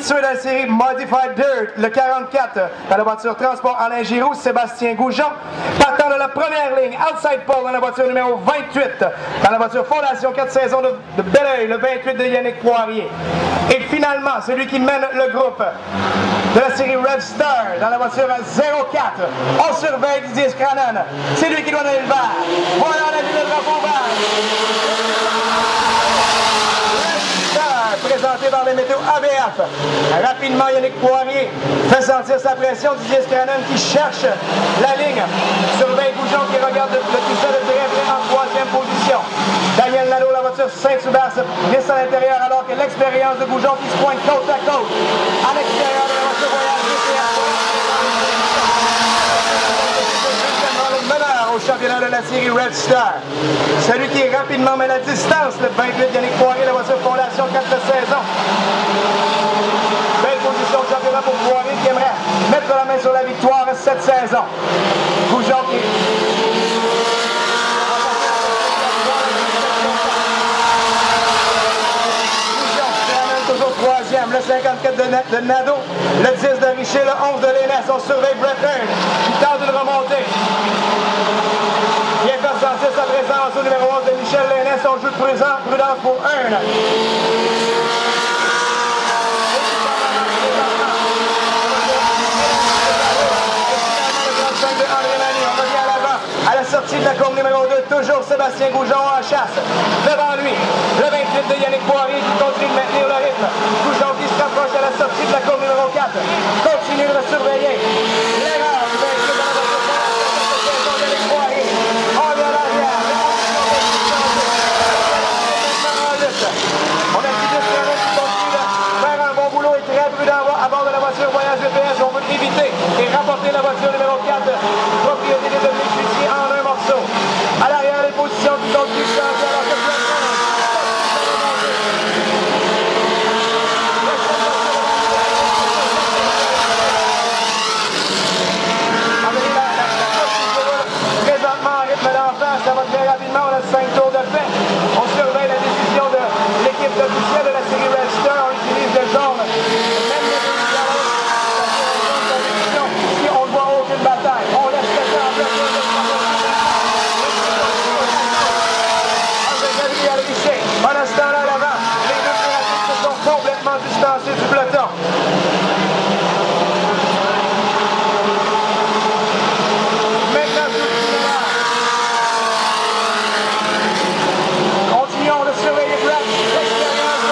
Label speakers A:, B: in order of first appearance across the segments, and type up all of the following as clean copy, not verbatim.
A: habitué de la série Modified Dirt, le 44, dans la voiture Transport Alain Giroux, Sébastien Goujon, partant de la première ligne, outside pole dans la voiture numéro 28, dans la voiture Fondation 4 saisons de Belleuil, le 28 de Yannick Poirier. Et finalement, celui qui mène le groupe de la série Red Star, dans la voiture 04, on surveille Didier Scrannon, c'est lui qui doit donner le vert. Voilà la ville de drapeau vert. Présenté par les météos ABF. Rapidement, Yannick Poirier fait sentir sa pression. Didier Scrannon qui cherche la ligne. Surveille Goujon qui regarde le tout seul de très en troisième position. Daniel Nadeau, la voiture Saint-Hubert se glisse à l'intérieur alors que l'expérience de Goujon qui se pointe côte à côte. À l'extérieur de la voiture Voyage au championnat de la série Red Star. Celui qui rapidement met la distance, le 28 Yannick Poirier, la voiture Fondation 4 de saison. Belle position de championnat pour Poirier qui aimerait mettre la main sur la victoire cette saison. Goujon qui... toujours troisième, le 54 de Nadeau, le 10 de Richer, le 11 de Lénès. On surveille Brett Hearn qui tente de remonter. Bien faire sentir sa présence au numéro 11 de Michel Lénès. On joue de prudence pour Hearn. À la sortie de la courbe numéro 2, toujours Sébastien Goujon en chasse. Devant lui, le 28 de Yannick Poirier qui continue de maintenir le rythme. Goujon qui se rapproche à la sortie de la courbe numéro 4. Continue de surveiller. L'erreur du 28 de la voiture de Yannick Poirier. On vient à l'arrière. On a Didier Scrannon qui continue de faire un bon boulot et très prudent à bord de la voiture Voyage GPS. On veut éviter et rapporter la voiture numéro 4. Propriété de Dominique Cloutier en un morceau. À l'arrière, les positions qui continuent de changer alors que présentement en rythme d'enfant, ça va très rapidement, on a 5 tours de fait. On surveille la décision de l'équipe officielle de la série Red Star, on utilise le jaune. Même les si on ne voit aucune bataille, on laisse le temps en place. Pendant ce temps-là, à l'avant, les deux pénalistes se sont complètement distancés du peloton. Maintenant, continuons de surveiller Brett. L'expérience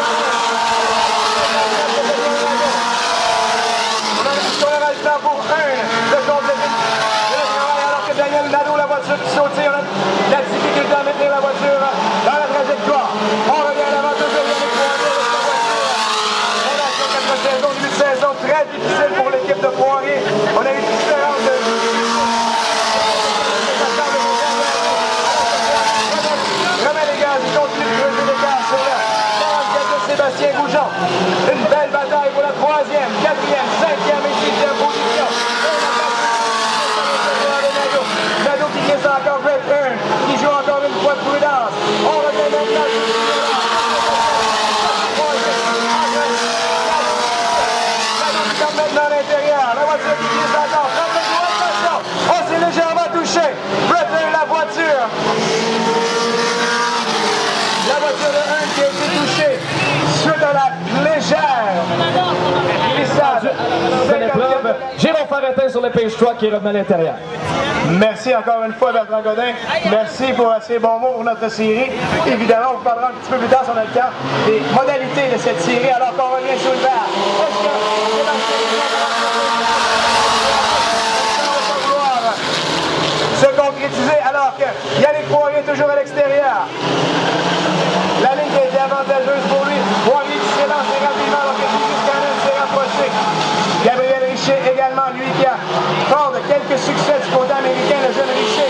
A: on aura le temps pour de compléter le travail alors que Daniel Nadeau, la voiture qui sautille, on a la difficulté à maintenir la voiture dans la trajectoire. On revient à l'avant toujours Yannick Poirier avec sa voiture. Relation 4 saisons, 8 saisons très difficile pour l'équipe de Poirier. On a eu différentes remet les gaz, il continue de creuser les gaz sur le 44 de Sébastien Goujon. Une belle bataille pour la 3e, 4e, 5e et 6e position. Nadeau qui glisse encore Brett Hearn, qui joue encore une fois de prudence. On revient maintenant maintenant à l'intérieur. La voiture qui glisse encore. On s'est légèrement touché. Brett Hearn, la voiture. La voiture de Hearn qui a été touchée suite à la légère glissade.
B: Jérôme Faretin sur le page truck qui est revenu à l'intérieur.
A: Merci encore une fois Bertrand Godin. Merci pour ces bons mots pour notre série. Évidemment, on vous parlera un petit peu plus tard si on a le temps des modalités de cette série alors qu'on revient sur le vert. Est-ce que se concrétiser alors que Yannick Poirier est toujours à l'extérieur? La ligne qui a été avantageuse pour lui. Poirier qui s'est lancé rapidement alors que Didier Scrannon s'est rapproché. Gabriel Richer également, lui qui a fort de quelques succès du côté américain, le jeune Richer.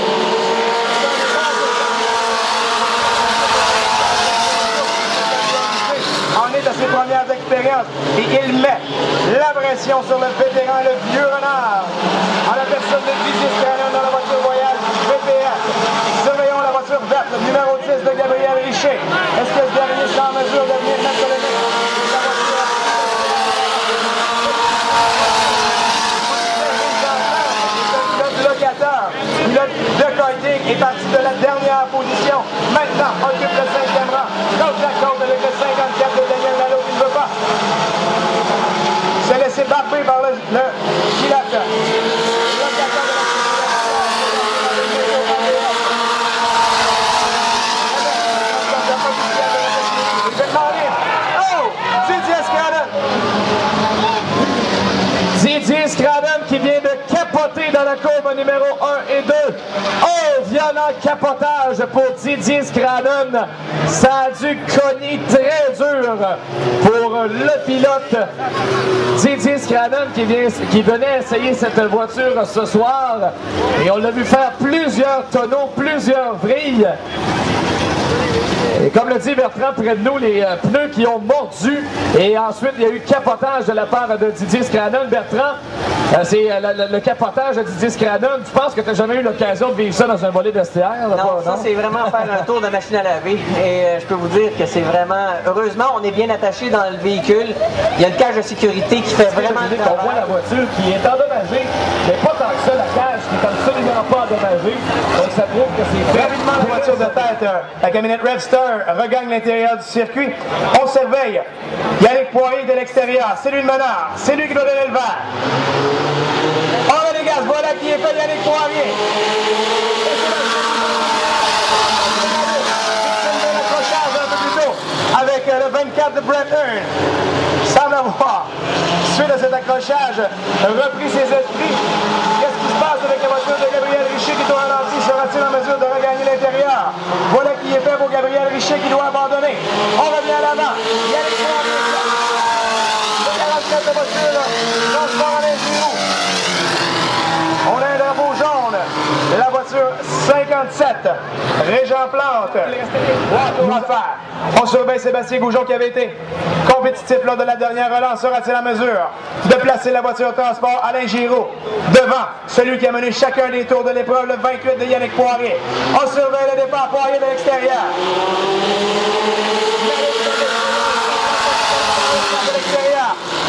A: En est à ses premières expériences et il met la pression sur le vétéran, le vieux renard, en la personne de Didier Scrannon dans la voiture Voyage VPS. Surveillons la voiture verte, le numéro 10 de Gabriel Richer. Est-ce que ce dernier sera en mesure de venir mettre le nez?
B: la courbe numéro 1 et 2. Oh, violent capotage pour Didier Scrannon. Ça a dû cogner très dur pour le pilote Didier Scrannon qui venait essayer cette voiture ce soir. Et on l'a vu faire plusieurs tonneaux, plusieurs vrilles. Et comme le dit Bertrand près de nous, les pneus qui ont mordu. Et ensuite, il y a eu capotage de la part de Didier Scrannon. Bertrand, c'est le capotage de Didier Scrannon. Tu penses que tu n'as jamais eu l'occasion de vivre ça dans un volet vestiaire?
C: Non, ça c'est vraiment faire un tour de machine à laver. Et je peux vous dire que c'est vraiment... Heureusement, on est bien attaché dans le véhicule. Il y a une cage de sécurité qui fait vraiment...
B: On voit la voiture qui est endommagée, mais pas tant que ça, la cage qui est absolument pas endommagée. Donc ça prouve que c'est...
A: Rapidement, la voiture de tête, la camionnette Revstar regagne l'intérieur du circuit. On surveille Yannick Poirier de l'extérieur. C'est lui le meneur. C'est lui qui doit donner le vert. On met les gaz. Voilà qui est fait Yannick Poirier. L'accrochage un peu plus tôt avec le 24 de Brent Hearn. Semble avoir, suite à cet accrochage, repris ses esprits. Qu'est-ce qui se passe avec la voiture de Gabriel Richer qui doit ralentir? Sera-t-il en mesure de regagner l'intérieur? Voilà qui est fait pour Gabriel Richer qui doit abandonner. On revient à l'avant. Il y a le 44 de voiture, transport à l'Ingiroux. On a un drapeau jaune. La voiture 57. Régent Plante. On surveille Sébastien Goujon qui avait été compétitif lors de la dernière relance. Sera-t-il en mesure de placer la voiture de transport Alain Giroux devant celui qui a mené chacun des tours de l'épreuve, le 28 de Yannick Poirier. On surveille le départ Poirier de l'extérieur.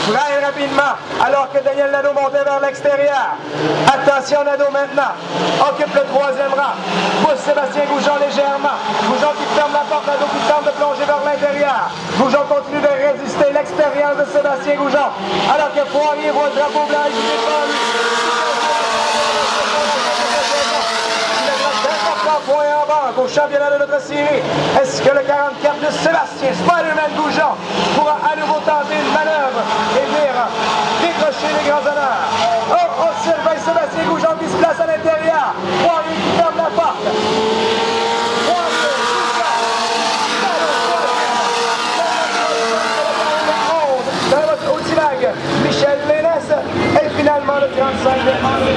A: Freine rapidement, alors que Daniel Nadeau montait vers l'extérieur. Attention Nadeau maintenant, occupe le troisième rang, pousse Sébastien Goujon légèrement. Goujon qui ferme la porte, Nadeau qui tente de plonger vers l'intérieur. Goujon continue de résister, l'expérience de Sébastien Goujon, alors que Poirier voit le drapeau blanc et il est devant lui. Point en banque au championnat de notre série. Est-ce que le 44 de Sébastien Spider-Man Goujon pourra à nouveau tenter une manœuvre et venir décrocher les grands honneurs? Oh, on surveille Sébastien Goujon qui se place à l'intérieur. Poirier qui ferme la porte. Au Tilag, Michel Ménès et finalement le 35 de Henri.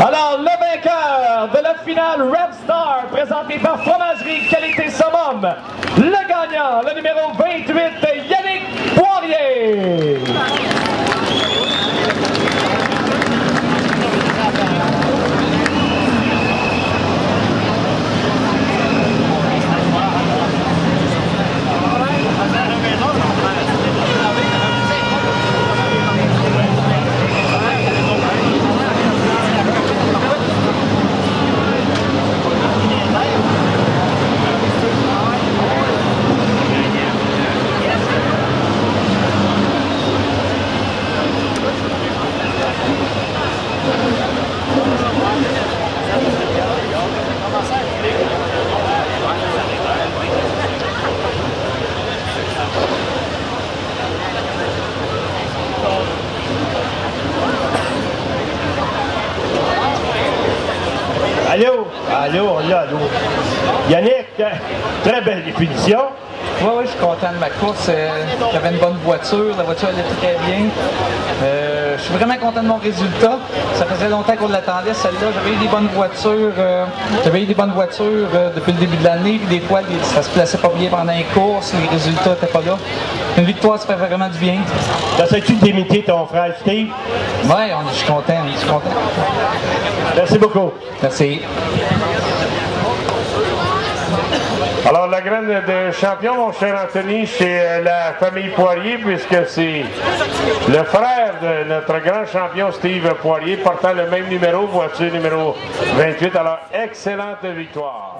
B: Alors, le vainqueur de la finale Revstar, présenté par Fromagerie Qualité Summum, le gagnant, le numéro 28, Yannick Poirier.
D: Allô. Yannick, très belle définition.
E: Oui, je suis content de ma course. J'avais une bonne voiture, la voiture allait très bien. Je suis vraiment content de mon résultat. Ça faisait longtemps qu'on l'attendait, celle-là. J'avais eu des bonnes voitures, depuis le début de l'année. Puis des fois, ça se plaçait pas bien pendant les courses, les résultats n'étaient pas là. Une victoire, ça fait vraiment du bien.
D: T'as-tu d'imiter ton frère Steve?
E: Oui, je suis content,
D: Merci beaucoup.
E: Merci.
F: Alors, la graine de champion, mon cher Anthony, c'est la famille Poirier, puisque c'est le frère de notre grand champion Steve Poirier, portant le même numéro, voiture numéro 28. Alors, excellente victoire.